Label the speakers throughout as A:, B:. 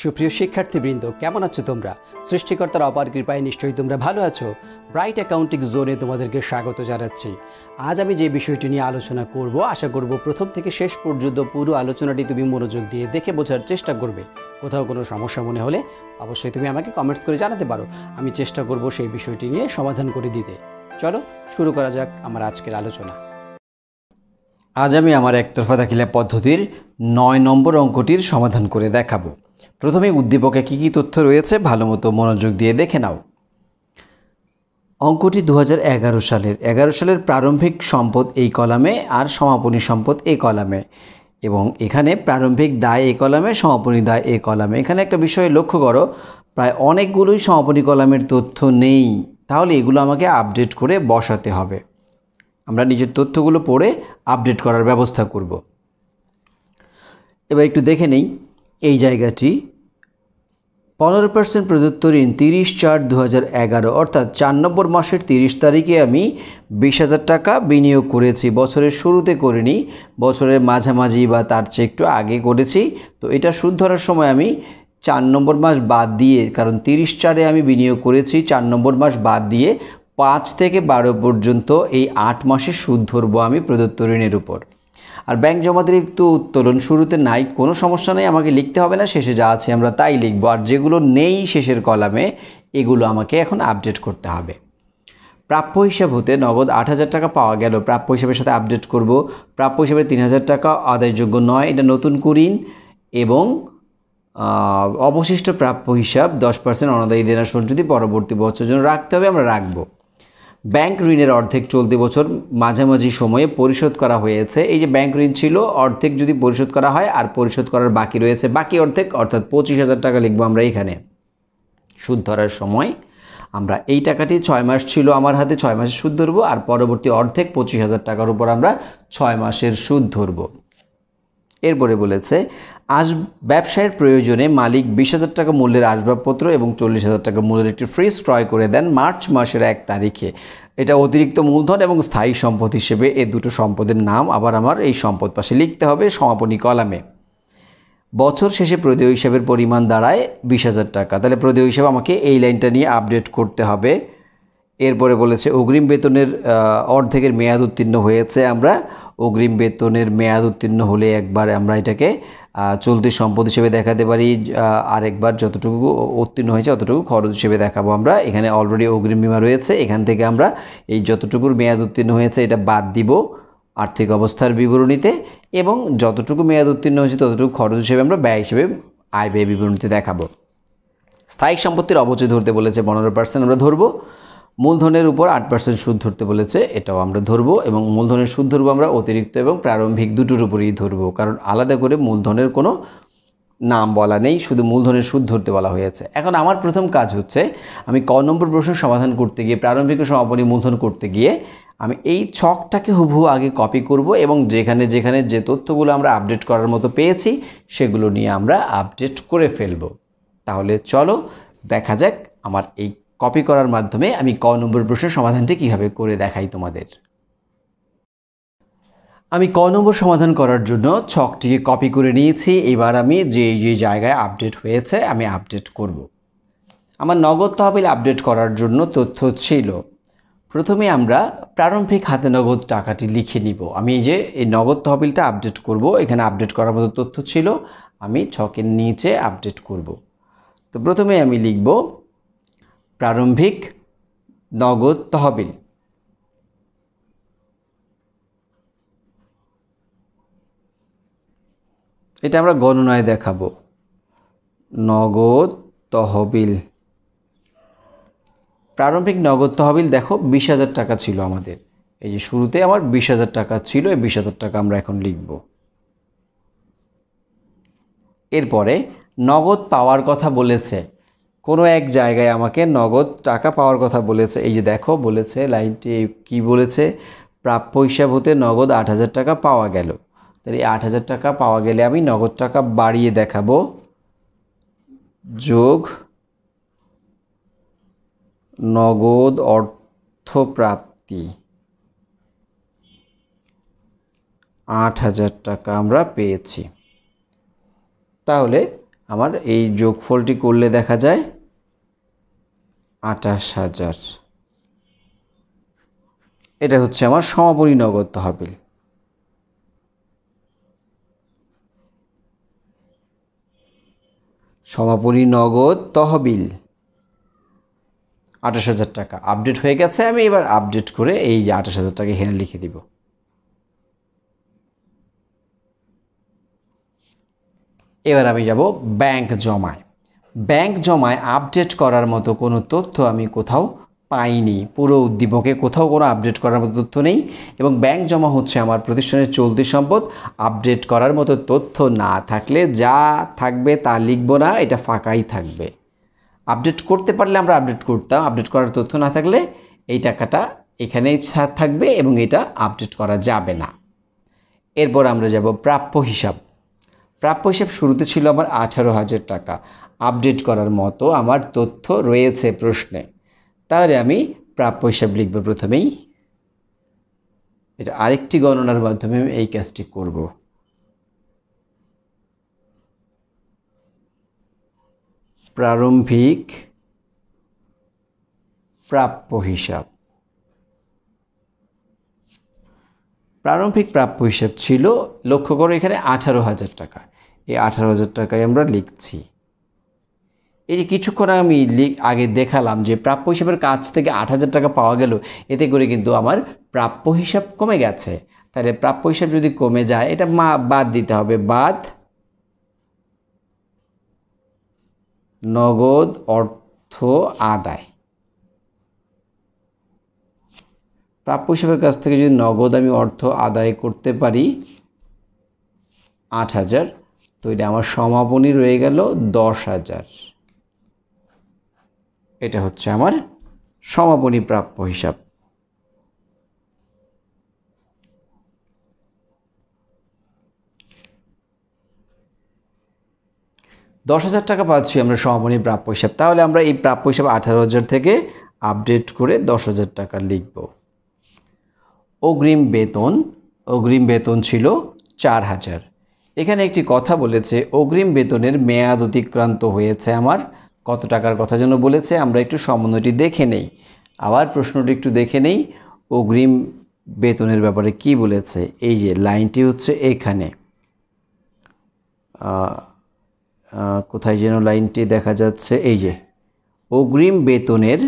A: সুপ্রিয় শিক্ষার্থীবৃন্দ, কেমন আছো তোমরা? সৃষ্টিকর্তার অপার কৃপায় নিশ্চয়ই তোমরা ভালো আছো। ব্রাইট অ্যাকাউন্টিং জোনে তোমাদেরকে স্বাগত জানাচ্ছি। আজ আমি যে বিষয়টি নিয়ে আলোচনা করব, আশা করব প্রথম থেকে শেষ পর্যন্ত পুরো আলোচনাটি তুমি মনোযোগ দিয়ে দেখে বোঝার চেষ্টা করবে। কোথাও কোনো সমস্যা মনে হলে অবশ্যই তুমি আমাকে কমেন্টস করে জানাতে পারো। আমি চেষ্টা করব সেই বিষয়টি নিয়ে সমাধান করে দিতে। চলো শুরু করা যাক আমার আজকের আলোচনা। আজ আমি আমার একতরফা দাখিলা পদ্ধতির 9 নম্বর অঙ্কটির সমাধান করে দেখাবো। প্রথমে উদ্দীপকে কী কী তথ্য রয়েছে ভালো মতো মনোযোগ দিয়ে দেখে নাও। অঙ্কটি 2011 সালের প্রারম্ভিক সম্পদ এই কলামে আর সমাপনী সম্পদ এই কলামে, এবং এখানে প্রারম্ভিক দায় এই কলামে, সমাপনী দায় এই কলামে। এখানে একটা বিষয় লক্ষ্য করো, প্রায় অনেকগুলোই সমাপনী কলামের তথ্য নেই, তাহলে এগুলো আমাকে আপডেট করে বসাতে হবে। আমরা নিজের তথ্যগুলো পড়ে আপডেট করার ব্যবস্থা করব। এবার একটু দেখে নেই এই জায়গাটি। 15% প্রদত্ত ঋণ 30/4/2011, অর্থাৎ 4 নম্বর মাসের 30 তারিখে আমি 20,000 টাকা বিনিয়োগ করেছি। বছরের শুরুতে করিনি, বছরের মাঝামাঝি বা তার চেয়ে একটু আগে করেছি। তো এটা সুদ ধরার সময় আমি 4 নম্বর মাস বাদ দিয়ে, কারণ 30/4-এ আমি বিনিয়োগ করেছি, 4 নম্বর মাস বাদ দিয়ে 5 থেকে 12 পর্যন্ত এই 8 মাসের সুদ ধরবো আমি প্রদত্ত ঋণের উপর। আর ব্যাংক জমাতিরিক্ত উত্তোলন শুরুতে নাই, কোনো সমস্যা নেই, আমাকে লিখতে হবে না, শেষে যা আছে আমরা তাই লিখব। আর যেগুলো নেই শেষের কলামে, এগুলো আমাকে এখন আপডেট করতে হবে। প্রাপ্য হিসাব হতে নগদ 8,000 টাকা পাওয়া গেল, প্রাপ্য হিসাবের সাথে আপডেট করব। প্রাপ্য হিসাবে 3,000 টাকা আদায়যোগ্য নয়, এটা নতুন করিন। এবং অবশিষ্ট প্রাপ্য হিসাব 10% অনাদায়ী দেনা সঞ্চিতি পরবর্তী বছরের জন্য রাখতে হবে, আমরা রাখবো। ব্যাংক ঋণের অর্ধেক চলতি বছর মাঝামাঝি সময়ে পরিশোধ করা হয়েছে। এই যে ব্যাংক ঋণ ছিল, অর্ধেক যদি পরিশোধ করা হয় আর পরিশোধ করার বাকি রয়েছে বাকি অর্ধেক, অর্থাৎ 25,000 টাকা লিখবো আমরা এখানে। সুদ ধরার সময় আমরা এই টাকাটি 6 মাস ছিল আমার হাতে, 6 মাসের সুদ ধরবো, আর পরবর্তী অর্ধেক 25,000 টাকার উপর আমরা 6 মাসের সুদ ধরবো। এরপরে বলেছে ব্যবসায়ের প্রয়োজনে মালিক 20,000 টাকা মূল্যের আসবাবপত্র এবং 40,000 টাকা মূল্যের একটি ফ্রিজ ক্রয় করে দেন মার্চ মাসের 1 তারিখে। এটা অতিরিক্ত মূলধন এবং স্থায়ী সম্পদ হিসেবে এই দুটো সম্পদের নাম আবার আমার এই সম্পদ পাশে লিখতে হবে সমাপনী কলামে। বছর শেষে প্রদেয় হিসাবের পরিমাণ দাঁড়ায় 20,000 টাকা, তাহলে প্রদেয় হিসাবে আমাকে এই লাইনটা নিয়ে আপডেট করতে হবে। এরপরে বলেছে অগ্রিম বেতনের অর্ধেকের মেয়াদ উত্তীর্ণ হয়েছে। আমরা অগ্রিম বেতনের মেয়াদ উত্তীর্ণ হলে একবার আমরা এটাকে চলতি সম্পদ হিসেবে দেখাতে পারি, আরেকবার যতটুকু উত্তীর্ণ হয়েছে ততটুকু খরচ হিসেবে দেখাবো আমরা। এখানে অলরেডি অগ্রিম বীমা রয়েছে, এখান থেকে আমরা এই যতটুকুর মেয়াদ উত্তীর্ণ হয়েছে এটা বাদ দিব আর্থিক অবস্থার বিবরণীতে, এবং যতটুকু মেয়াদ উত্তীর্ণ হয়েছে ততটুকু খরচ হিসেবে আমরা ব্যয় হিসেবে আয় ব্যয় বিবরণীতে দেখাবো। স্থায়ী সম্পত্তির অবচয় ধরতে বলেছে 15% আমরা ধরবো। মূলধনের উপর 8% সুদ ধরতে বলেছে, এটাও আমরা ধরবো। এবং মূলধনের সুদ ধরবো আমরা অতিরিক্ত এবং প্রারম্ভিক দুটোর উপরেই ধরবো, কারণ আলাদা করে মূলধনের কোনো নাম বলা নেই, শুধু মূলধনের সুদ ধরতে বলা হয়েছে। এখন আমার প্রথম কাজ হচ্ছে, আমি ক নম্বর প্রশ্ন সমাধান করতে গিয়ে, প্রারম্ভিক ও সমাপনী মূলধন করতে গিয়ে আমি এই ছকটাকে হুবহু আগে কপি করব, এবং যেখানে যেখানে যে তথ্যগুলো আমরা আপডেট করার মতো পেয়েছি সেগুলো নিয়ে আমরা আপডেট করে ফেলব। তাহলে চলো দেখা যাক আমার এই কপি করার মাধ্যমে আমি ক নম্বর প্রশ্নের সমাধানটি কীভাবে করে দেখাই তোমাদের। আমি ক নম্বর সমাধান করার জন্য ছকটিকে কপি করে নিয়েছি। এবার আমি যে জায়গায় আপডেট হয়েছে আমি আপডেট করব। আমার নগদ তহবিল আপডেট করার জন্য তথ্য ছিল, প্রথমে আমরা প্রারম্ভিক হাতে নগদ টাকাটি লিখে নিব। আমি এই নগদ তহবিলটা আপডেট করব, এখানে আপডেট করার মতো তথ্য ছিল, আমি ছকের নিচে আপডেট করব। তো প্রথমে আমি লিখব প্রারম্ভিক নগদ তহবিল। এটা আমরা গণনায় দেখাবো। নগদ তহবিল, প্রারম্ভিক নগদ তহবিল দেখো 20,000 টাকা ছিল আমাদের। এই যে শুরুতে আমার 20,000 টাকা ছিল, এই 20,000 টাকা আমরা এখন লিখব। এরপরে নগদ পাওয়ার কথা বলেছে, কোনো এক জায়গায় আমাকে নগদ টাকা পাওয়ার কথা বলেছে। এই যে দেখো বলেছে, লাইনটি কি বলেছে, প্রাপ্য হিসাব হতে নগদ 8,000 টাকা পাওয়া গেল। তাহলে 8,000 টাকা পাওয়া গেলে আমি নগদ টাকা বাড়িয়ে দেখাবো, যোগ নগদ অর্থপ্রাপ্তি 8,000 টাকা আমরা পেয়েছি। তাহলে আমার এই যোগফলটি করলে দেখা যায় ২৮,০০০। এটা হচ্ছে আমার সমাপনী নগদ তহবিল। সমাপনী নগদ তহবিল ২৮,০০০ টাকা আপডেট হয়ে গেছে। আমি এবার আপডেট করে এই যে ২৮,০০০ টাকা এখানে লিখে দিব। এবার আমি যাব ব্যাংক জমায়। ব্যাংক জমায় আপডেট করার মতো কোনো তথ্য আমি কোথাও পাইনি। পুরো উদ্দীপকে কোথাও কোনো আপডেট করার মতো তথ্য নেই এবং ব্যাংক জমা হচ্ছে আমার প্রতিষ্ঠানের চলতি সম্পদ। আপডেট করার মতো তথ্য না থাকলে যা থাকবে তা লিখব না, এটা ফাঁকাই থাকবে। আপডেট করতে পারলে আমরা আপডেট করতাম, আপডেট করার তথ্য না থাকলে এই টাকাটা এখানেই থাকবে এবং এটা আপডেট করা যাবে না। এরপর আমরা যাব প্রাপ্য হিসাব। প্রাপ্য হিসাব শুরুতে ছিল আমার ১৮,০০০ টাকা। আপডেট করার মতো আমার তথ্য রয়েছে প্রশ্নে, তাহলে আমি প্রাপ্য হিসাব লিখব প্রথমেই। এটা আরেকটি গণনার মাধ্যমে আমি এই কাজটি করব। প্রারম্ভিক প্রাপ্য হিসাব। প্রারম্ভিক প্রাপ্য হিসাব ছিল, লক্ষ্য করো এখানে ১৮,০০০ টাকা। এই ১৮,০০০ টাকায় আমরা লিখছি। এই যে কিছুক্ষণ আমি আগে দেখালাম যে প্রাপ্য হিসাবের কাছ থেকে ৮,০০০ টাকা পাওয়া গেল, এতে করে কিন্তু আমার প্রাপ্য হিসাব কমে গেছে। তাহলে প্রাপ্য হিসাব যদি কমে যায় এটা বাদ দিতে হবে। বাদ নগদ অর্থ আদায়। প্রাপ্য হিসাবের কাছ থেকে যদি নগদ আমি অর্থ আদায় করতে পারি ৮,০০০, তো এটা আমার সমাপনী রয়ে গেল ১০,০০০। এটা হচ্ছে আমার সমাপনী প্রাপ্য হিসাব। $১০,০০০ টাকা পাচ্ছি আমরা সমাপনী প্রাপ্য হিসাব। তাহলে আমরা এই প্রাপ্য হিসাব ১৮,০০০ থেকে আপডেট করে ১০,০০০ টাকা লিখব। অগ্রিম বেতন। অগ্রিম বেতন ছিল ৪,০০০। এখানে একটি কথা বলেছে, অগ্রিম বেতনের মেয়াদ অতিক্রান্ত হয়েছে আমার। কত টাকার কথা যেন বলেছে, আমরা একটু সম্বন্ধটি দেখে নেই। আবার প্রশ্নটি একটু দেখে নেই, অগ্রিম বেতনের ব্যাপারে কি বলেছে। এই যে লাইনটি হচ্ছে এখানে, কোথায় যেন লাইনটি দেখা যাচ্ছে, এই যে অগ্রিম বেতনের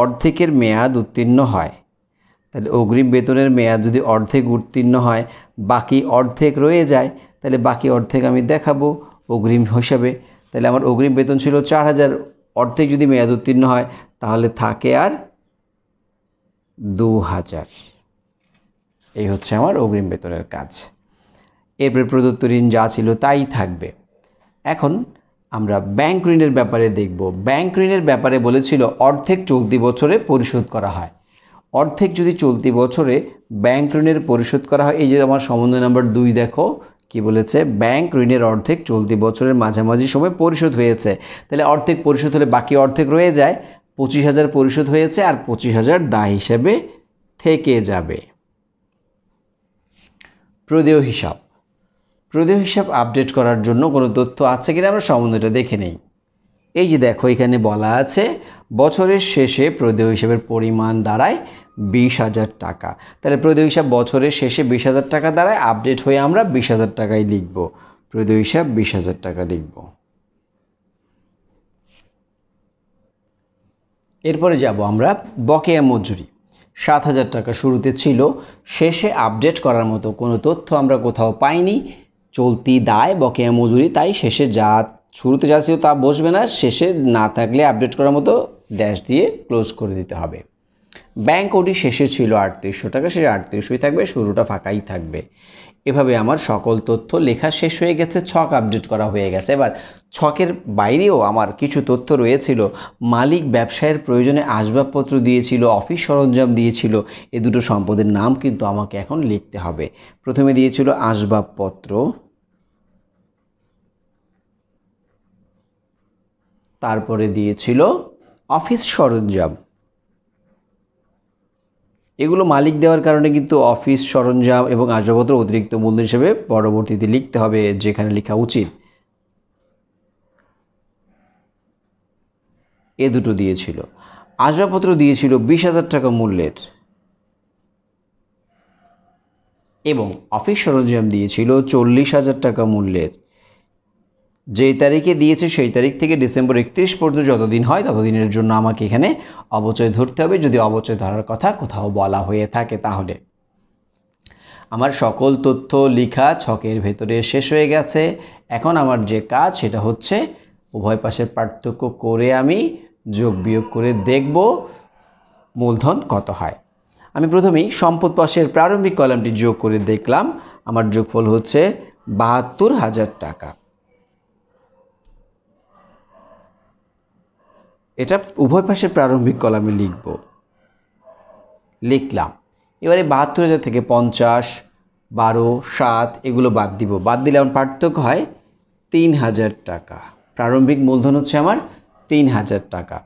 A: অর্ধেকের মেয়াদ উত্তীর্ণ হয়। তাহলে অগ্রিম বেতনের মেয়াদ যদি অর্ধেক উত্তীর্ণ হয়, বাকি অর্ধেক রয়ে যায়, তাহলে বাকি অর্ধেক আমি দেখাবো অগ্রিম হিসাবে। তাহলে আমার অগ্রিম বেতন ছিল ৪,০০০, অর্ধেক যদি মেয়াদ উত্তীর্ণ হয় তাহলে থাকে আর ২,০০০। এই হচ্ছে আমার অগ্রিম বেতনের কাজ। এরপরে প্রদত্ত ঋণ যা ছিল তাই থাকবে। এখন আমরা ব্যাংক ঋণের ব্যাপারে দেখব। ব্যাংক ঋণের ব্যাপারে বলেছিল অর্ধেক চলতি বছরে পরিশোধ করা হয়। অর্ধেক যদি চলতি বছরে ব্যাংক ঋণের পরিশোধ করা হয়, এই যে আমার সম্বন্ধ নাম্বার ২ দেখো কি বলেছে, ব্যাংক ঋণের অর্ধেক চলতি বছরের মাঝামাঝি সময় পরিশোধ হয়েছে। তাহলে অর্ধেক পরিশোধ হলে বাকি অর্ধেক রয়ে যায়। ২৫,০০০ পরিশোধ হয়েছে আর ২৫,০০০ দায় হিসাবে থেকে যাবে। প্রদেয় হিসাব। প্রদেয় হিসাব আপডেট করার জন্য কোনো তথ্য আছে কিনা আমরা সম্বন্ধটা দেখে নেই। এই যে দেখো এখানে বলা আছে বছরের শেষে প্রদেয় হিসাবের পরিমাণ দাঁড়ায় ২০,০০০ টাকা। তাহলে প্রদেয় হিসাব বছরের শেষে ২০,০০০ টাকা দাঁড়ায়, আপডেট হয়ে আমরা ২০,০০০ টাকাই লিখব। প্রদেয় হিসাব ২০,০০০ টাকা লিখব। এরপরে যাব আমরা বকেয়া মজুরি। ৭,০০০ টাকা শুরুতে ছিল, শেষে আপডেট করার মতো কোনো তথ্য আমরা কোথাও পাইনি। চলতি দায় বকেয়া মজুরি, তাই শেষে যা শুরুতে যা ছিল তা বসবে না, শেষে না থাকলে আপডেট করার মতো ড্যাশ দিয়ে ক্লোজ করে দিতে হবে। ব্যাংক ওডি শেষে ছিল ৩৮০০ টাকা, শেষে ৩৮০০ই থাকবে, শুরুটা ফাঁকাই থাকবে। এভাবে আমার সকল তথ্য লেখা শেষ হয়ে গেছে, ছক আপডেট করা হয়ে গেছে। এবার ছকের বাইরেও আমার কিছু তথ্য রয়েছিল। মালিক ব্যবসায়ের প্রয়োজনে আসবাবপত্র দিয়েছিল, অফিস সরঞ্জাম দিয়েছিল। এ দুটো সম্পদের নাম কিন্তু আমাকে এখন লিখতে হবে। প্রথমে দিয়েছিল আসবাবপত্র, তারপরে দিয়েছিল অফিস সরঞ্জাম। এগুলো মালিক দেওয়ার কারণে কিন্তু অফিস সরঞ্জাম এবং আসবাবপত্র অতিরিক্ত মূল্য হিসেবে পরবর্তীতে লিখতে হবে যেখানে লেখা উচিত। এ দুটো দিয়েছিল। আসবাবপত্র দিয়েছিল 20,000 টাকা মূল্যের এবং অফিস সরঞ্জাম দিয়েছিল 40,000 টাকা মূল্যের। যেই তারিখে দিয়েছে সেই তারিখ থেকে ডিসেম্বর 31 পর্যন্ত যতদিন হয় ততদিনের জন্য আমাকে এখানে অবচয় ধরতে হবে, যদি অবচয় ধরার কথা কোথাও বলা হয়ে থাকে তাহলে। আমার সকল তথ্য লেখা ছকের ভেতরে শেষ হয়ে গেছে। এখন আমার যে কাজ সেটা হচ্ছে উভয় পাশের পার্থক্য করে আমি যোগ বিয়োগ করে দেখব মূলধন কত হয়। আমি প্রথমেই সম্পদ পাশের প্রারম্ভিক কলামটি যোগ করে দেখলাম। আমার যোগফল হচ্ছে 72,000 টাকা। এটা উভয় পাশের প্রারম্ভিক কলামে লিখলাম। এবারে 72,000 থেকে 50, 12, 7 এগুলো বাদ দিব। বাদ দিলে আমার পার্থক্য হয় 3,000 টাকা। প্রারম্ভিক মূলধন হচ্ছে আমার 3,000 টাকা।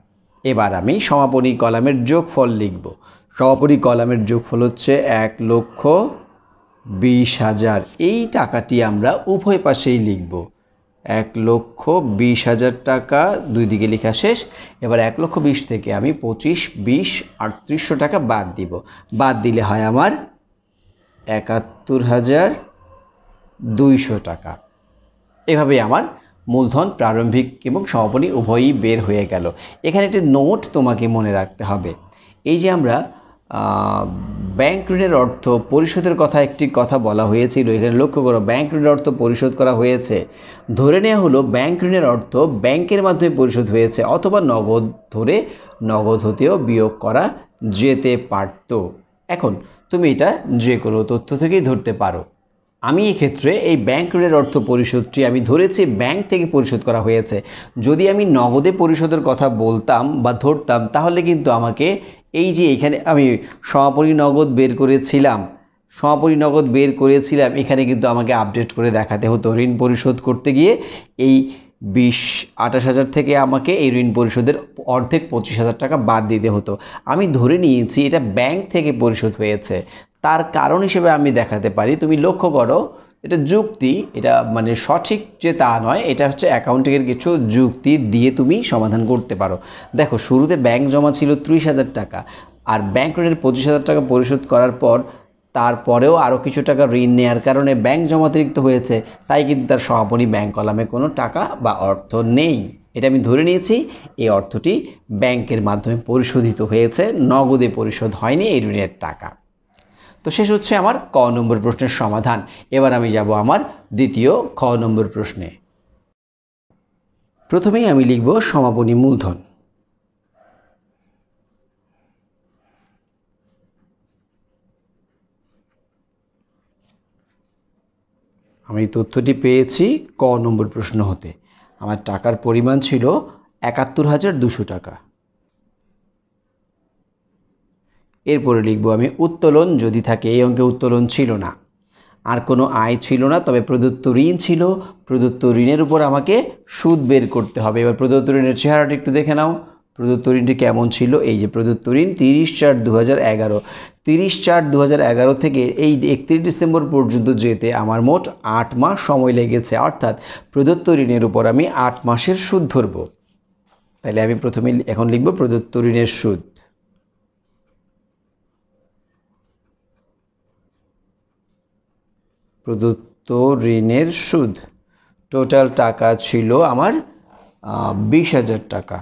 A: এবার আমি সমাপনী কলামের যোগফল লিখব। সমাপনী কলামের যোগফল হচ্ছে 1,20,000। এই টাকাটি আমরা উভয় পাশেই লিখব। 1,20,000 টাকা, দুই দিকে লেখা শেষ। এবার 1,20,000 থেকে আমি 25, 20, 3800 টাকা বাদ দিব। বাদ দিলে হয় আমার 71,200 টাকা। এভাবেই আমার মূলধন প্রারম্ভিক এবং সমাপনী উভয়ই বের হয়ে গেল। এখানে একটি নোট তোমাকে মনে রাখতে হবে। এই যে আমরা ব্যাংক ঋণের অর্থ পরিশোধের কথা একটি কথা বলা হয়েছিল, এখানে লক্ষ্য করো ব্যাংক ঋণের অর্থ পরিশোধ করা হয়েছে। ধরে নেওয়া হলো ব্যাংক ঋণের অর্থ ব্যাংকের মাধ্যমে পরিশোধ হয়েছে, অথবা নগদ ধরে নগদ হতেও বিয়োগ করা যেতে পারত। এখন তুমি এটা যে কোনো তথ্য থেকেই ধরতে পারো। আমি এক্ষেত্রে এই ব্যাংক ঋণের অর্থ পরিশোধটি আমি ধরেছি ব্যাংক থেকে পরিশোধ করা হয়েছে। যদি আমি নগদে পরিশোধের কথা বলতাম বা ধরতাম তাহলে কিন্তু আমাকে এই যে এখানে আমি সমাপনী নগদ বের করেছিলাম এখানে কিন্তু আমাকে আপডেট করে দেখাতে হতো। ঋণ পরিশোধ করতে গিয়ে এই 28,000 থেকে আমাকে এই ঋণ পরিশোধের অর্ধেক 25,000 টাকা বাদ দিতে হতো। আমি ধরে নিয়েছি এটা ব্যাংক থেকে পরিশোধ হয়েছে। তার কারণ হিসেবে আমি দেখাতে পারি, তুমি লক্ষ্য করো এটা যুক্তি, এটা মানে সঠিক যে তা নয়, এটা হচ্ছে অ্যাকাউন্টিংয়ের কিছু যুক্তি দিয়ে তুমি সমাধান করতে পারো। দেখো শুরুতে ব্যাংক জমা ছিল 30,000 টাকা, আর ব্যাংক ঋণের 25,000 টাকা পরিশোধ করার পর তারপরেও আরও কিছু টাকা ঋণ নেওয়ার কারণে ব্যাংক জমাতিরিক্ত হয়েছে, তাই কিন্তু তার সমাপনী ব্যাংক কলামে কোনো টাকা বা অর্থ নেই। এটা আমি ধরে নিয়েছি এই অর্থটি ব্যাংকের মাধ্যমে পরিশোধিত হয়েছে, নগদে পরিশোধ হয়নি এই ঋণের টাকা। তো শেষ হচ্ছে আমার ক নম্বর প্রশ্নের সমাধান। এবার আমি যাব আমার দ্বিতীয় খ নম্বর প্রশ্নে। প্রথমেই আমি লিখব সমাপনী মূলধন। আমি তথ্যটি পেয়েছি ক নম্বর প্রশ্ন হতে। আমার টাকার পরিমাণ ছিল 71,200 টাকা। এরপরে লিখব আমি উত্তোলন, যদি থাকে। এই অঙ্কে উত্তোলন ছিল না, আর কোনো আয় ছিল না, তবে প্রদত্ত ঋণ ছিল। প্রদত্ত ঋণের উপর আমাকে সুদ বের করতে হবে। এবার প্রদত্ত ঋণের চেহারাটি একটু দেখে নাও। প্রদত্ত ঋণটি কেমন ছিল? এই যে প্রদত্ত ঋণ 30/4/2011। 30/4/2011 থেকে এই 31 ডিসেম্বর পর্যন্ত যেতে আমার মোট 8 মাস সময় লেগেছে। অর্থাৎ প্রদত্ত ঋণের উপর আমি 8 মাসের সুদ ধরব। তাহলে আমি প্রথমে এখন লিখব প্রদত্ত ঋণের সুদ। প্রদত্ত ঋণের সুদ টোটাল টাকা ছিল আমার 20,000 টাকা।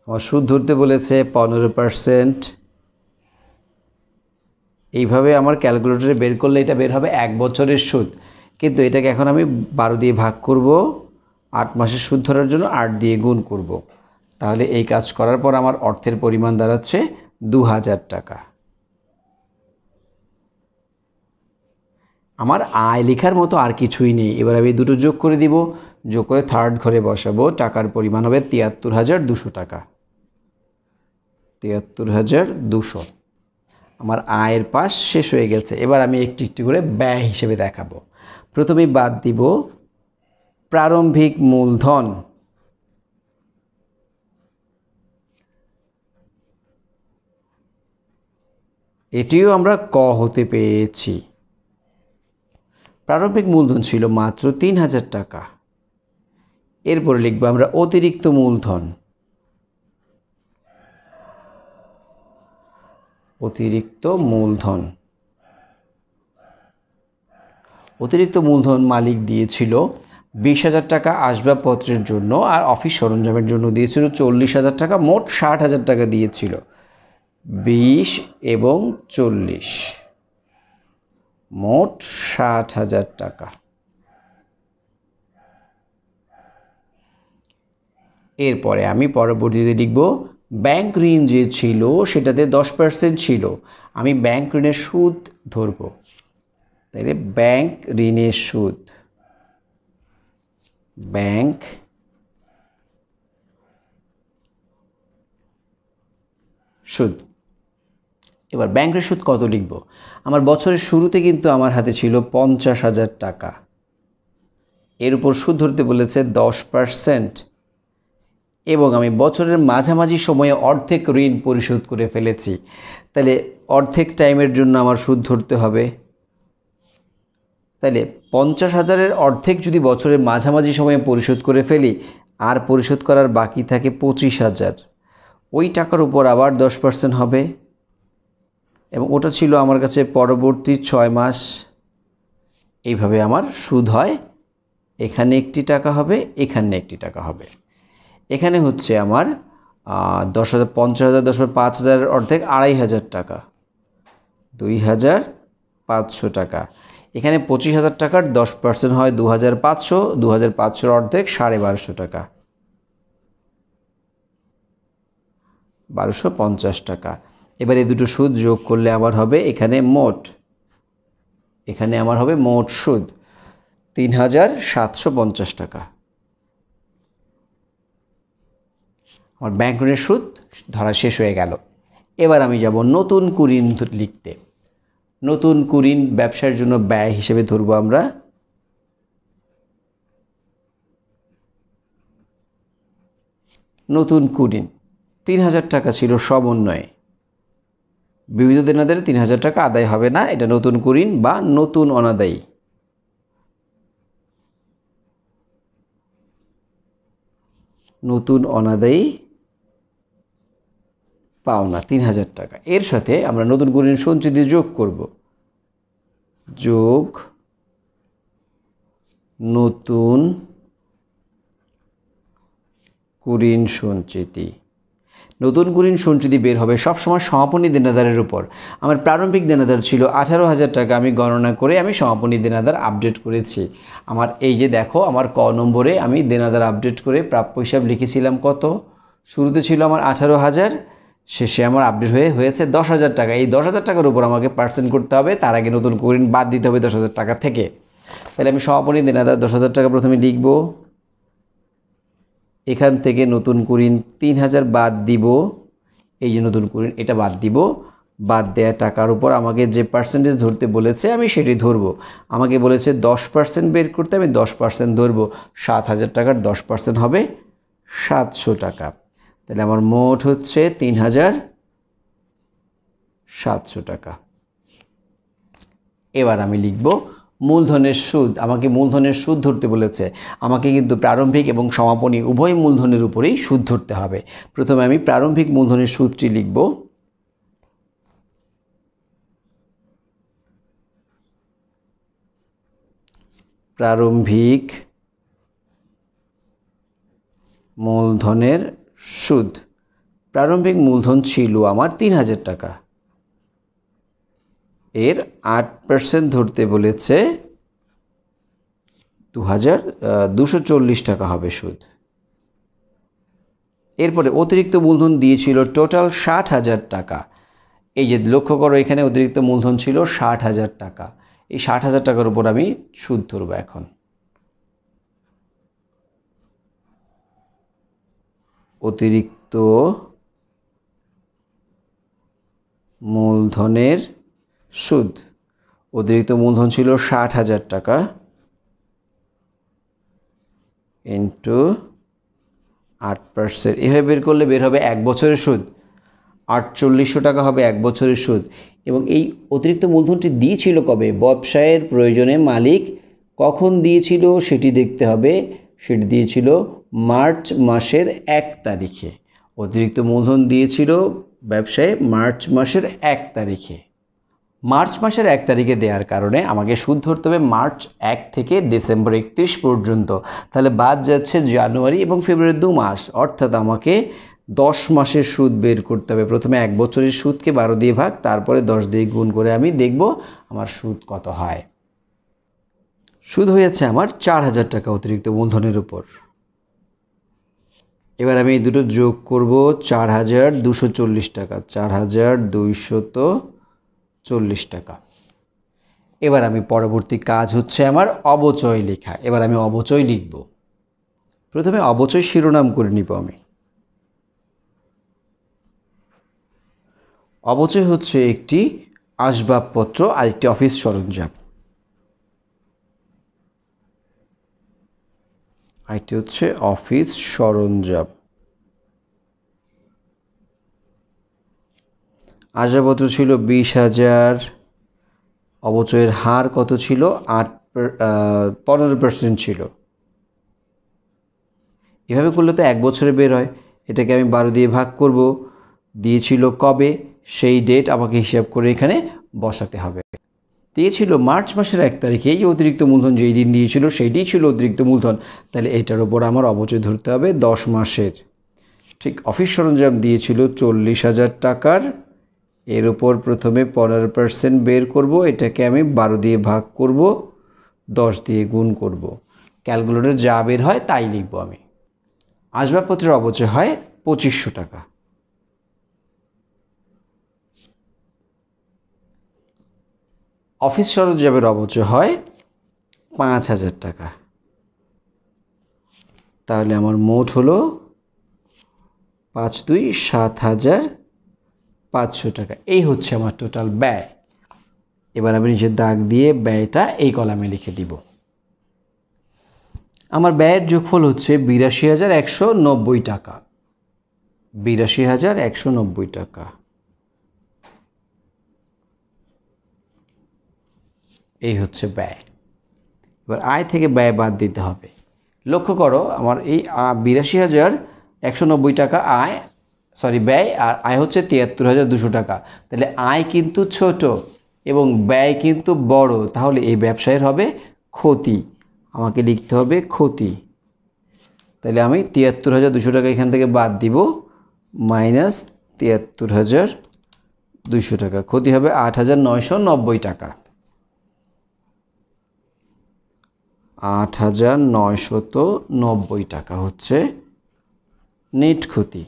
A: আমার সুদ ধরতে বলেছে 15%। এইভাবে আমার ক্যালকুলেটরে বের করলে এটা বের হবে 1 বছরের সুদ, কিন্তু এটাকে এখন আমি 12 দিয়ে ভাগ করব, 8 মাসের সুদ ধরার জন্য 8 দিয়ে গুণ করব। তাহলে এই কাজ করার পর আমার অর্থের পরিমাণ দাঁড়াচ্ছে 2,000 টাকা। আমার আয় লেখার মতো আর কিছুই নেই। এবার আমি দুটো যোগ করে দিব, যোগ করে থার্ড ঘরে বসাবো। টাকার পরিমাণ হবে 73,200 টাকা। 73,200। আমার আয়ের পাশ শেষ হয়ে গেছে। এবার আমি একটি একটি করে ব্যয় হিসেবে দেখাবো। প্রথমেই বাদ দিব প্রারম্ভিক মূলধন। এটিও আমরা ক হতে পেয়েছি। প্রারম্ভিক মূলধন ছিল মাত্র 3,000 টাকা। এরপরে লিখব আমরা অতিরিক্ত মূলধন। অতিরিক্ত মূলধন, অতিরিক্ত মূলধন মালিক দিয়েছিল 20,000 টাকা আসবাবপত্রের জন্য আর অফিস সরঞ্জামের জন্য দিয়েছিল 40,000 টাকা, মোট 60,000 টাকা দিয়েছিল। 20 এবং 40, মোট 60,000 টাকা। এরপরে আমি পরবর্তীতে লিখব ব্যাংক ঋণ যে ছিল সেটাতে 10% ছিল, আমি ব্যাংক ঋণের সুদ ধরব। তাহলে ব্যাংক ঋণের সুদ, ব্যাংক সুদ। এবার ব্যাংকের সুদ কত লিখব? আমার বছরের শুরুতে কিন্তু আমার হাতে ছিল 50,000 টাকা, এর উপর সুদ ধরতে বলেছে 10%, এবং আমি বছরের মাঝামাঝি সময়ে অর্ধেক ঋণ পরিশোধ করে ফেলেছি। তাহলে অর্ধেক টাইমের জন্য আমার সুদ ধরতে হবে। তাহলে 50,000-এর অর্ধেক যদি বছরের মাঝামাঝি সময়ে পরিশোধ করে ফেলি, আর পরিশোধ করার বাকি থাকে 25,000, ওই টাকার উপর আবার 10% হবে, এবং ওটা ছিল আমার কাছে পরবর্তী 6 মাস। এইভাবে আমার সুদ হয়, এখানে একটি টাকা হবে, এখানে একটি টাকা হবে। এখানে হচ্ছে আমার 10,000, 50,000, 10,000, 5,000 অর্ধেক 2,500 টাকা, 2,500 টাকা। এখানে 25,000 টাকার 10% হয় 2,500, 2,500 অর্ধেক 1250 টাকা, 1250 টাকা। এবার এই দুটো সুদ যোগ করলে আমার হবে এখানে আমার হবে মোট সুদ 3,750 টাকা। আমার ব্যাংক ঋণের সুদ ধরা শেষ হয়ে গেল। এবার আমি যাব নতুন কুঋণ লিখতে। নতুন কুঋণ ব্যবসার জন্য ব্যয় হিসেবে ধরবো আমরা। নতুন কুঋণ 3,000 টাকা ছিল সমন্বয়ে, বিবিধ দেনাদারে 3,000 টাকা আদায় হবে না, এটা নতুন কুঋণ বা নতুন অনাদায়ী। নতুন অনাদায়ী পাওনা 3,000 টাকা। এর সাথে আমরা নতুন কুঋণ সঞ্চিতি যোগ করব। যোগ নতুন কুঋণ সঞ্চিতি। নতুন কুঋণ সঞ্চিতি বের হবে সবসময় সমাপনী দেনাদারের উপর। আমার প্রারম্ভিক দেনাদার ছিল 18,000 টাকা, আমি গণনা করে আমি সমাপনী দেনাদার আপডেট করেছি। আমার এই যে দেখো, আমার ক নম্বরে আমি দেনাদার আপডেট করে প্রাপ্য হিসাব লিখেছিলাম কত, শুরুতে ছিল আমার 18,000, শেষে আমার আপডেট হয়েছে 10,000 টাকা। এই 10,000 টাকার উপর আমাকে পার্সেন্ট করতে হবে, তার আগে নতুন কুঋণ বাদ দিতে হবে 10,000 টাকা থেকে। তাহলে আমি সমাপনী দেনাদার 10,000 টাকা প্রথমে লিখব, এখান থেকে নতুন কুঋণ 3,000 বাদ দিব, এই যে নতুন কুঋণ এটা বাদ দিব। বাদ দেওয়া টাকার উপর আমাকে যে পার্সেন্টেজ ধরতে বলেছে আমি সেটি ধরব। আমাকে বলেছে 10% বের করতে, আমি 10% ধরব। 7,000 টাকার 10% হবে 700 টাকা। তাহলে আমার মোট হচ্ছে 3,700 টাকা। এবার আমি লিখব মূলধনের সুদ। আমাকে মূলধনের সুদ ধরতে বলেছে, আমাকে কিন্তু প্রারম্ভিক এবং সমাপনী উভয় মূলধনের উপরেই সুদ ধরতে হবে। প্রথমে আমি প্রারম্ভিক মূলধনের সুদটি লিখব। প্রারম্ভিক মূলধনের সুদ। প্রারম্ভিক মূলধন ছিল আমার 3,000 টাকা, এর 8% ধরতে বলেছে 2,240 টাকা হবে সুদ। এরপরে অতিরিক্ত মূলধন দিয়েছিল টোটাল 60,000 টাকা। এই যে লক্ষ্য করো, এখানে অতিরিক্ত মূলধন ছিল 60,000 টাকা। এই 60,000 টাকার উপর আমি সুদ ধরব। এখন অতিরিক্ত মূলধনের সুদ। অতিরিক্ত মূলধন ছিল 60,000 টাকা ইন্টু 8%। এভাবে বের করলে বের হবে 1 বছরের সুদ। 4,800 টাকা হবে 1 বছরের সুদ। এবং এই অতিরিক্ত মূলধনটি দিয়েছিল কবে? ব্যবসায়ের প্রয়োজনে মালিক কখন দিয়েছিল সেটি দেখতে হবে। সেটি দিয়েছিল মার্চ মাসের 1 তারিখে। অতিরিক্ত মূলধন দিয়েছিল ব্যবসায় মার্চ মাসের 1 তারিখে। মার্চ মাসের 1 তারিখে দেওয়ার কারণে আমাকে সুদ ধরতে হবে মার্চ 1 থেকে ডিসেম্বর 31 পর্যন্ত। তাহলে বাদ যাচ্ছে জানুয়ারি এবং ফেব্রুয়ারি 2 মাস, অর্থাৎ আমাকে 10 মাসের সুদ বের করতে হবে। প্রথমে 1 বছরের সুদকে 12 দিয়ে ভাগ, তারপরে 10 দিয়ে গুণ করে আমি দেখব আমার সুদ কত হয়। সুদ হয়েছে আমার 4000 টাকা অতিরিক্ত মূলধনের উপর। এবার আমি এই দুটো যোগ করব, 4240 টাকা, 4240 টাকা। এবার আমি পরবর্তী কাজ হচ্ছে আমার অবচয় লেখা। এবার আমি অবচয় লিখব। প্রথমে অবচয় শিরোনাম করে নিব আমি। অবচয় হচ্ছে একটি আসবাবপত্র আর একটি অফিস সরঞ্জাম। আরেকটি হচ্ছে অফিস সরঞ্জাম। আসবাবপত্র ছিল 20,000, অবচয়ের হার কত ছিল? 15% ছিল। এভাবে করলে তো 1 বছরে বের হয়। এটাকে আমি 12 দিয়ে ভাগ করব। দিয়েছিল কবে, সেই ডেট আমাকে হিসাব করে এখানে বসাতে হবে। দিয়েছিল মার্চ মাসের 1 তারিখে। এই অতিরিক্ত মূলধন যেই দিন দিয়েছিল সেইটাই ছিল অতিরিক্ত মূলধন। তাহলে এটার উপর আমার অবচয় ধরতে হবে 10 মাসের। ঠিক অফিস সরঞ্জাম দিয়েছিল 40,000 টাকার। এর উপর প্রথমে 15% বের করব। এটাকে আমি 12 দিয়ে ভাগ করব, 10 দিয়ে গুণ করব। ক্যালকুলেটর যা বের হয় তাই লিখব আমি। আসবাবপত্রের অবচয় হয় 2500 টাকা। অফিস সরঞ্জামের অবচয় হয় 5000 টাকা। তাহলে আমার মোট হলো 5 2 7,500 টাকা। এই হচ্ছে আমার টোটাল ব্যয়। এবার আমি নিচে দাগ দিয়ে ব্যয়টা এই কলামে লিখে দিব। আমার ব্যয়ের যোগফল হচ্ছে 82,190 টাকা। 82,190 টাকা। এই হচ্ছে ব্যয়। এবার আয় থেকে ব্যয় বাদ দিতে হবে। লক্ষ্য করো আমার এই 82,190 টাকা ব্যয়, আর আয় হচ্ছে 73,200 টাকা। তাহলে আয় কিন্তু ছোট এবং ব্যয় কিন্তু বড়। তাহলে এই ব্যবসায়ের হবে ক্ষতি। আমাকে লিখতে হবে ক্ষতি। তাহলে আমি 73,200 টাকা এখান থেকে বাদ দিব, মাইনাস 73,200 টাকা। ক্ষতি হবে 8,990 টাকা। 8,990 টাকা হচ্ছে নেট ক্ষতি।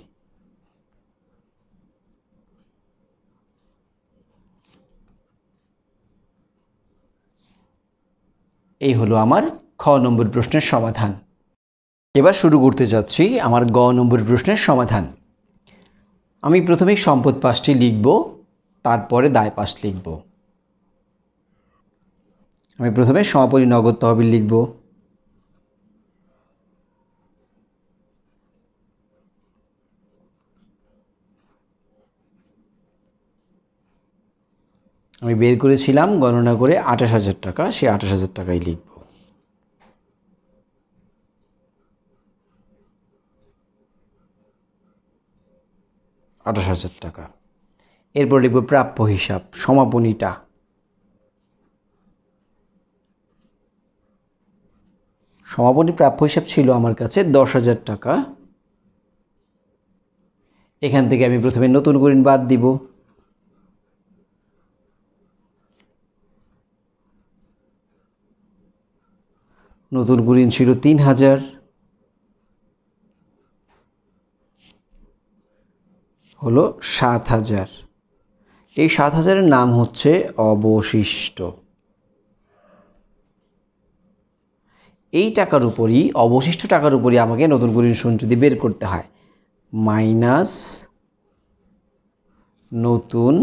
A: এই হলো আমার খ নম্বর প্রশ্নের সমাধান। এবার শুরু করতে যাচ্ছি আমার গ নম্বর প্রশ্নের সমাধান। আমি প্রথমে সম্পদ পাশটি লিখব, তারপরে দায় পাশ লিখব। আমি প্রথমে সমাপনী নগদ তহবিল লিখব। আমি বের করেছিলাম গণনা করে 28,000 টাকা, সেই 28,000 টাকাই লিখব। টাকা। এরপর লিখব প্রাপ্য হিসাব, সমাপনীটা। সমাপনী প্রাপ্য হিসাব ছিল আমার কাছে 10,000 টাকা। এখান থেকে আমি প্রথমে নতুন ঋণ বাদ দিব। নতুন ঋণ ছিল 3,000, হলো 7,000। এই 7,000-এর নাম হচ্ছে অবশিষ্ট। এই টাকার উপরই, অবশিষ্ট টাকার উপরই আমাকে নতুন ঋণ সঞ্চিতি বের করতে হয়। মাইনাস নতুন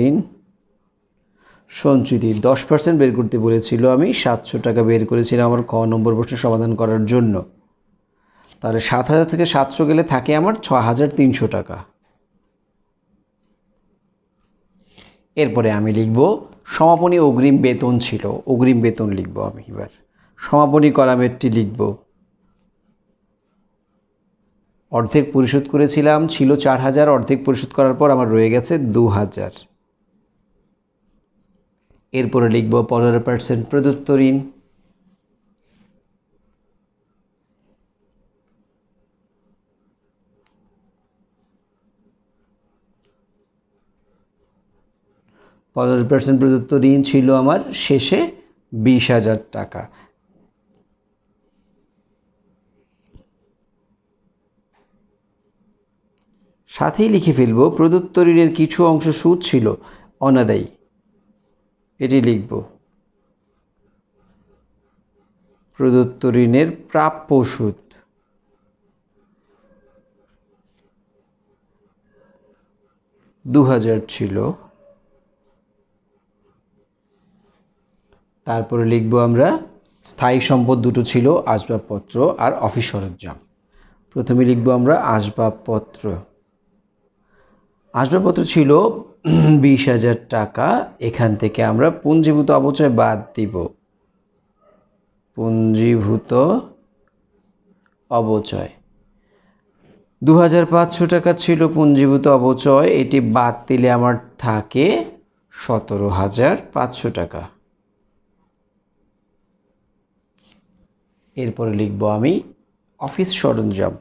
A: ঋণ সঞ্চিতি 10% বের করতে বলেছিল। আমি 700 টাকা বের করেছিলাম আমার ক নম্বর প্রশ্নের সমাধান করার জন্য। তাহলে 7,000 থেকে 700 গেলে থাকে আমার 6,300 টাকা। এরপরে আমি লিখব সমাপনী অগ্রিম বেতন ছিল, অগ্রিম বেতন লিখব আমি। এবার সমাপনী কলামেরটি লিখব। অর্ধেক পরিশোধ করেছিলাম, ছিল 4000, অর্ধেক পরিশোধ করার পর আমার রয়ে গেছে 2000। এরপরে লিখব 15% প্রদত্ত ঋণ। প্রদত্ত ঋণ ছিল আমার শেষে 20,000 টাকা। সাথেই লিখে ফেলব প্রদত্ত ঋণের কিছু অংশ সুদ ছিল অনাদায়ী, এটি লিখব। প্রদত্ত ঋণের প্রাপ্য সুদ 2000 ছিল। তারপরে লিখব আমরা স্থায়ী সম্পদ দুটো ছিল, আসবাবপত্র আর অফিস সরঞ্জাম। প্রথমে লিখব আমরা আসবাবপত্র। আসবাবপত্র ছিল 20,000 টাকা। এখান থেকে আমরা পুঞ্জীভূত অপচয় বাদ দিব। পুঞ্জীভূত অপচয় 2500 টাকা ছিল পুঞ্জীভূত অপচয়, এটি বাদ দিলে আমার থাকে 17,500 টাকা। এরপরে লিখব আমি অফিস সরঞ্জাম।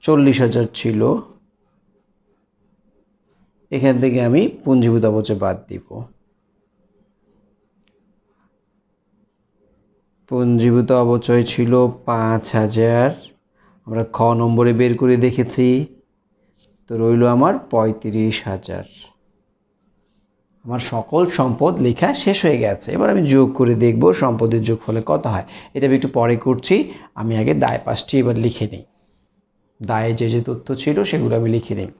A: $40,000 ছিল, এখান থেকে আমি পুঞ্জীভূত অপচয় বাদ দিব। পুঞ্জীভূত অপচয় ছিল 5,000, আমরা খ নম্বরে বের করে দেখেছি, তো রইল আমার 35,000। আমার সকল সম্পদ লেখা শেষ হয়ে গেছে। এবার আমি যোগ করে দেখব সম্পদের যোগফলে কত হয়। এটা আমি একটু পরে করছি, আমি আগে দায় পাশটি এবার লিখে নিই। দায়ে যে যে তথ্য ছিল সেগুলো আমি লিখে নিই।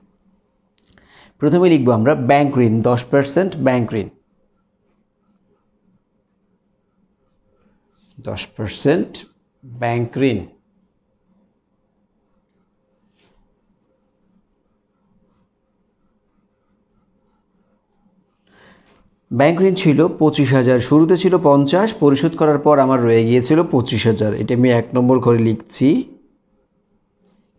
A: প্রথমে লিখব আমরা ব্যাংক ঋণ, 10% ব্যাংক ঋণ, 10% ব্যাংক ঋণ। ব্যাংক ঋণ ছিল 25,000, শুরুতে ছিল 50, পরিশোধ করার পর আমার রয়ে গিয়েছিল 25,000, এটা আমি 1 নম্বর ঘরে লিখছি।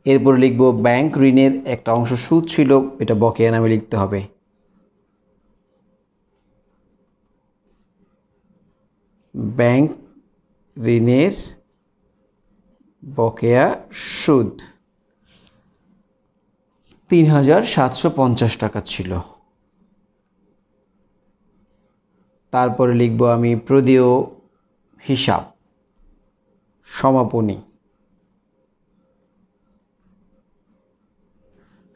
A: এরপর লিখব ব্যাংক ঋণের একটা অংশ সুদ ছিল, এটা বকেয়া নামে লিখতে হবে। ব্যাংক ঋণের বকেয়া সুদ 3,750 টাকা ছিল। তারপরে লিখব আমি প্রদেয় হিসাব, সমাপনী।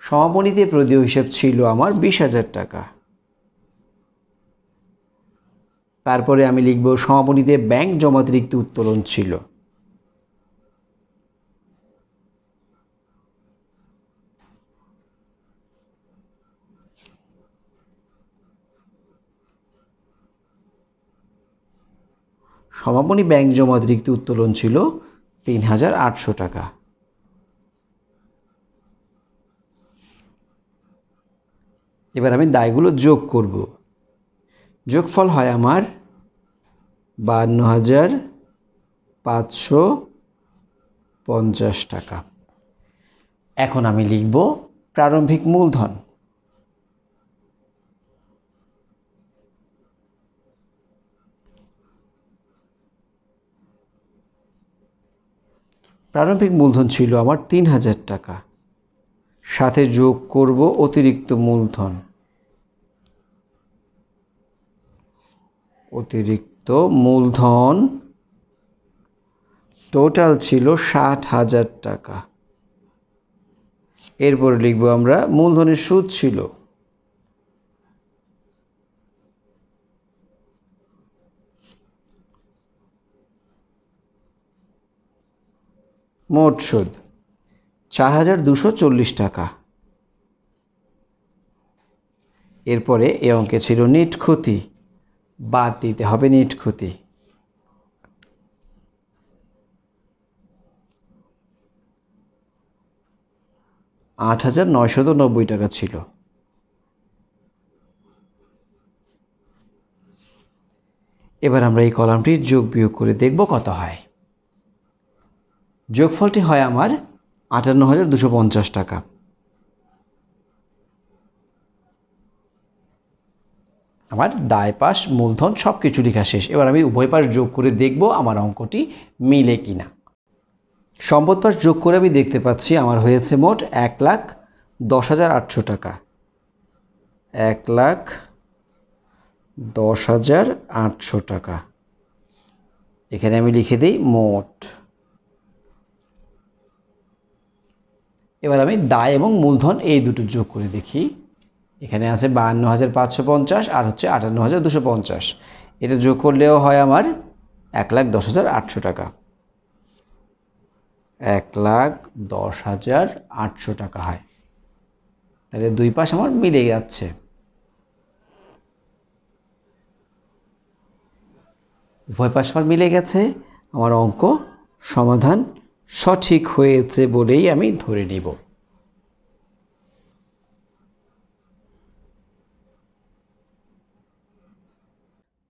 A: সমাপনীতে প্রদেয় হিসাব ছিল আমার 20,000 টাকা। তারপরে আমি লিখব সমাপনীতে ব্যাংক জমাতিরিক্ত উত্তোলন ছিল। সমাপনী ব্যাংক জমাতিরিক্ত উত্তোলন ছিল 3,800 টাকা। এবার আমি দায়গুলো যোগ করব। যোগফল হয় আমার 52,550 টাকা। এখন আমি লিখব প্রারম্ভিক মূলধন। প্রারম্ভিক মূলধন ছিল আমার 3,000 টাকা, সাথে যোগ করব অতিরিক্ত মূলধন। অতিরিক্ত মূলধন টোটাল ছিল 60,000 টাকা। এরপর লিখব আমরা মূলধনের সুদ ছিল মোট সুদ 4,240 টাকা। এরপরে এ অঙ্কে ছিল নেট ক্ষতি, বাদ দিতে হবে নেট ক্ষতি। 8,990 টাকা ছিল। এবার আমরা এই কলামটি যোগ বিয়োগ করে দেখব কত হয়। যোগফলটি হয় আমার 58,250 টাকা। আমার দায় পাশ মূলধন সব কিছু লেখা শেষ। এবার আমি উভয় পাশ যোগ করে দেখব আমার অঙ্কটি মিলে কিনা। সম্পদ পাশ যোগ করে আমি দেখতে পাচ্ছি আমার হয়েছে মোট 1,10,800 টাকা। 1,10,800 টাকা। এখানে আমি লিখে দিই মোট। এবার আমি দায় এবং মূলধন এই দুটো যোগ করে দেখি। এখানে আছে 52,550 আর হচ্ছে 58,250। এটা যোগ করলেও হয় আমার 1,10,800 টাকা। 1,10,800 টাকা হয়। তাহলে দুই পাশ আমার মিলে যাচ্ছে। উভয় পাশ আমার মিলে গেছে। আমার অঙ্ক সমাধান সঠিক হয়েছে বলেই আমি ধরে নিব।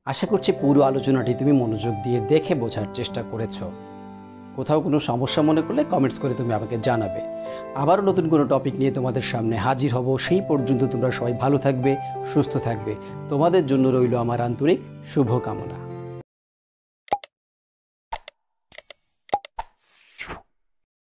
B: আশা করছি পুরো আলোচনাটি তুমি মনোযোগ দিয়ে দেখে বোঝার চেষ্টা করেছো। কোথাও কোনো সমস্যা মনে করলে কমেন্টস করে তুমি আমাকে জানাবে। আবারও নতুন কোনো টপিক নিয়ে তোমাদের সামনে হাজির হব। সেই পর্যন্ত তোমরা সবাই ভালো থাকবে, সুস্থ থাকবে। তোমাদের জন্য রইল আমার আন্তরিক শুভকামনা।